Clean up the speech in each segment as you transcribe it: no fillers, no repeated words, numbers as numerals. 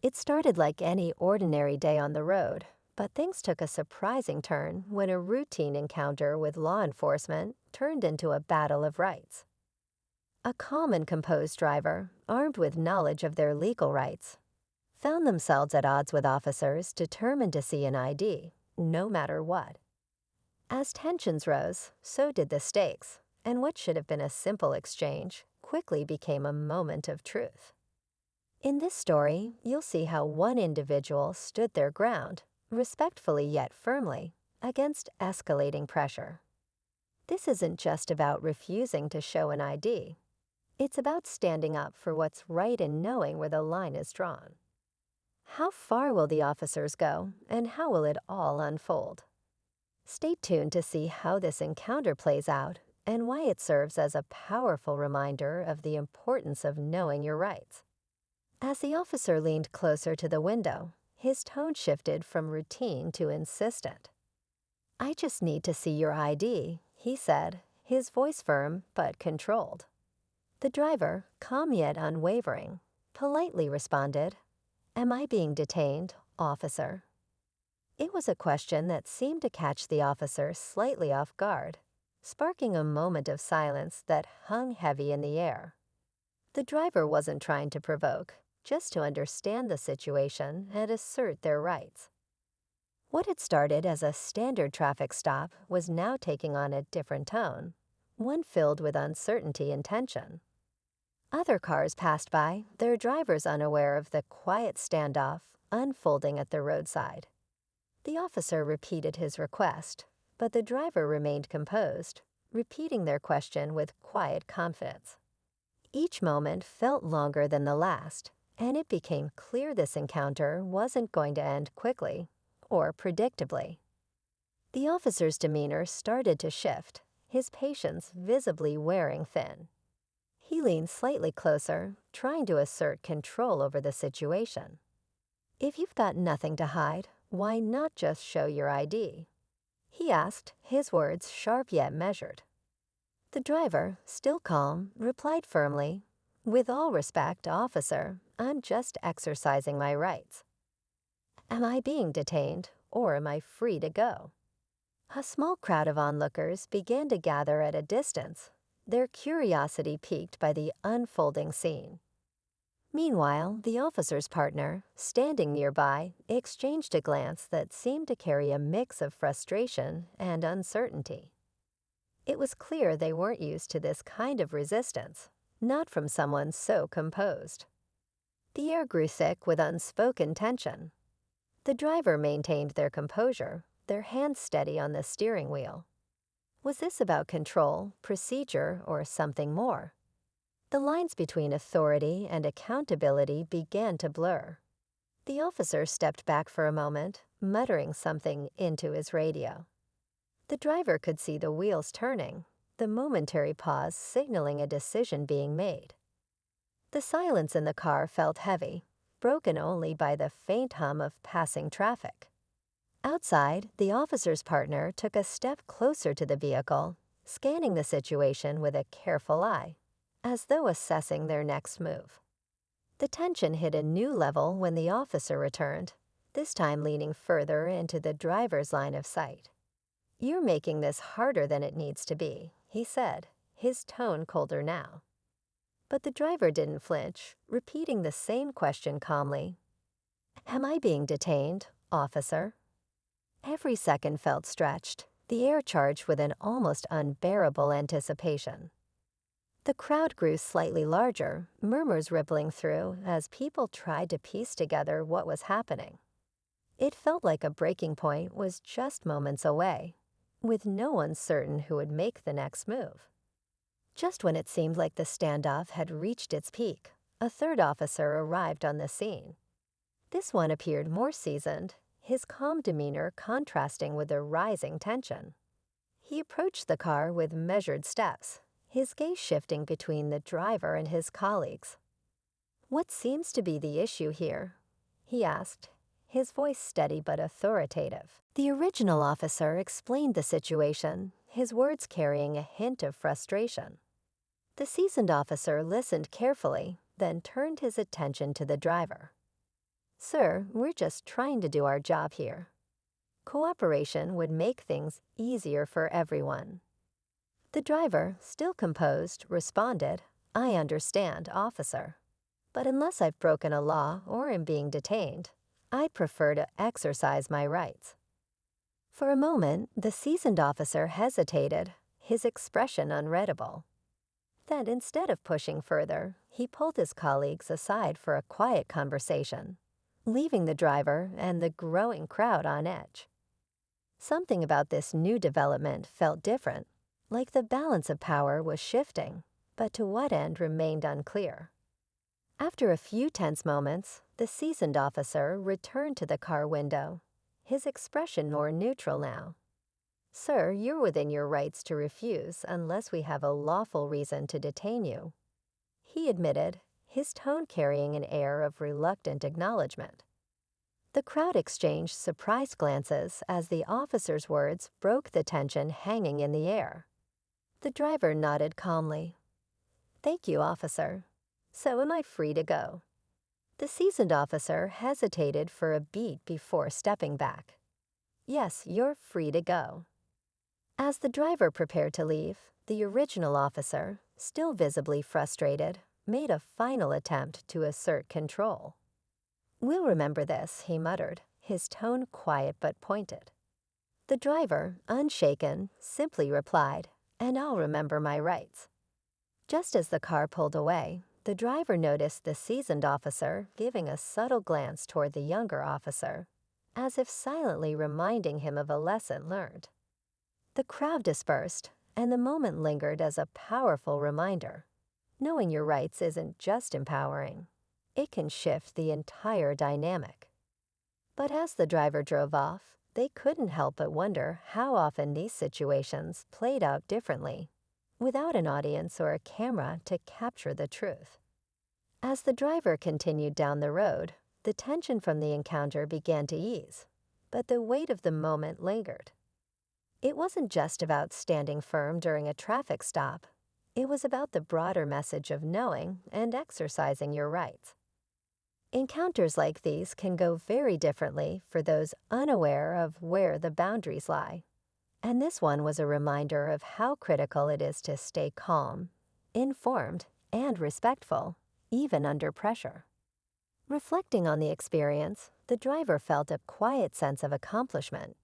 It started like any ordinary day on the road, but things took a surprising turn when a routine encounter with law enforcement turned into a battle of rights. A calm and composed driver, armed with knowledge of their legal rights, found themselves at odds with officers determined to see an ID, no matter what. As tensions rose, so did the stakes, and what should have been a simple exchange quickly became a moment of truth. In this story, you'll see how one individual stood their ground, respectfully yet firmly, against escalating pressure. This isn't just about refusing to show an ID. It's about standing up for what's right and knowing where the line is drawn. How far will the officers go, and how will it all unfold? Stay tuned to see how this encounter plays out and why it serves as a powerful reminder of the importance of knowing your rights. As the officer leaned closer to the window, his tone shifted from routine to insistent. "I just need to see your ID," he said, his voice firm but controlled. The driver, calm yet unwavering, politely responded, "Am I being detained, officer?" It was a question that seemed to catch the officer slightly off guard, sparking a moment of silence that hung heavy in the air. The driver wasn't trying to provoke, just to understand the situation and assert their rights. What had started as a standard traffic stop was now taking on a different tone, one filled with uncertainty and tension. Other cars passed by, their drivers unaware of the quiet standoff unfolding at the roadside. The officer repeated his request, but the driver remained composed, repeating their question with quiet confidence. Each moment felt longer than the last, and it became clear this encounter wasn't going to end quickly or predictably. The officer's demeanor started to shift, his patience visibly wearing thin. He leaned slightly closer, trying to assert control over the situation. "If you've got nothing to hide, why not just show your ID?" he asked, his words sharp yet measured. The driver, still calm, replied firmly, "With all respect, officer, I'm just exercising my rights." "Am I being detained, or am I free to go?" A small crowd of onlookers began to gather at a distance, their curiosity piqued by the unfolding scene. Meanwhile, the officer's partner, standing nearby, exchanged a glance that seemed to carry a mix of frustration and uncertainty. It was clear they weren't used to this kind of resistance, not from someone so composed. The air grew thick with unspoken tension. The driver maintained their composure, their hands steady on the steering wheel. Was this about control, procedure, or something more? The lines between authority and accountability began to blur. The officer stepped back for a moment, muttering something into his radio. The driver could see the wheels turning, the momentary pause signaling a decision being made. The silence in the car felt heavy, broken only by the faint hum of passing traffic. Outside, the officer's partner took a step closer to the vehicle, scanning the situation with a careful eye, as though assessing their next move. The tension hit a new level when the officer returned, this time leaning further into the driver's line of sight. "You're making this harder than it needs to be," he said, his tone colder now. But the driver didn't flinch, repeating the same question calmly. "Am I being detained, officer?" Every second felt stretched, the air charged with an almost unbearable anticipation. The crowd grew slightly larger, murmurs rippling through as people tried to piece together what was happening. It felt like a breaking point was just moments away, with no one certain who would make the next move. Just when it seemed like the standoff had reached its peak, a third officer arrived on the scene. This one appeared more seasoned, his calm demeanor contrasting with the rising tension. He approached the car with measured steps, his gaze shifting between the driver and his colleagues. "What seems to be the issue here?" he asked, his voice steady but authoritative. The original officer explained the situation, his words carrying a hint of frustration. The seasoned officer listened carefully, then turned his attention to the driver. "Sir, we're just trying to do our job here." Cooperation would make things easier for everyone. The driver, still composed, responded, "I understand, officer. But unless I've broken a law or am being detained, I'd prefer to exercise my rights." For a moment, the seasoned officer hesitated, his expression unreadable. Then, instead of pushing further, he pulled his colleagues aside for a quiet conversation, leaving the driver and the growing crowd on edge. Something about this new development felt different, like the balance of power was shifting, but to what end remained unclear. After a few tense moments, the seasoned officer returned to the car window, his expression more neutral now. "Sir, you're within your rights to refuse unless we have a lawful reason to detain you," he admitted, his tone carrying an air of reluctant acknowledgement. The crowd exchanged surprised glances as the officer's words broke the tension hanging in the air. The driver nodded calmly. "Thank you, officer. So am I free to go?" The seasoned officer hesitated for a beat before stepping back. "Yes, you're free to go." As the driver prepared to leave, the original officer, still visibly frustrated, made a final attempt to assert control. "We'll remember this," he muttered, his tone quiet but pointed. The driver, unshaken, simply replied, "And I'll remember my rights." Just as the car pulled away, the driver noticed the seasoned officer giving a subtle glance toward the younger officer, as if silently reminding him of a lesson learned. The crowd dispersed, and the moment lingered as a powerful reminder. Knowing your rights isn't just empowering. It can shift the entire dynamic. But as the driver drove off, they couldn't help but wonder how often these situations played out differently, without an audience or a camera to capture the truth. As the driver continued down the road, the tension from the encounter began to ease, but the weight of the moment lingered. It wasn't just about standing firm during a traffic stop. It was about the broader message of knowing and exercising your rights. Encounters like these can go very differently for those unaware of where the boundaries lie. And this one was a reminder of how critical it is to stay calm, informed, and respectful, even under pressure. Reflecting on the experience, the driver felt a quiet sense of accomplishment,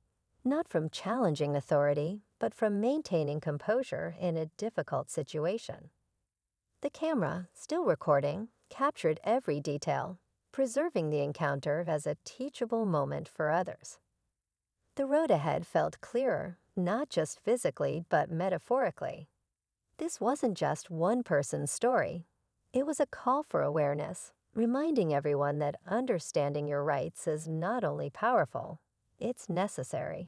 not from challenging authority, but from maintaining composure in a difficult situation. The camera, still recording, captured every detail, preserving the encounter as a teachable moment for others. The road ahead felt clearer, not just physically, but metaphorically. This wasn't just one person's story. It was a call for awareness, reminding everyone that understanding your rights is not only powerful, it's necessary.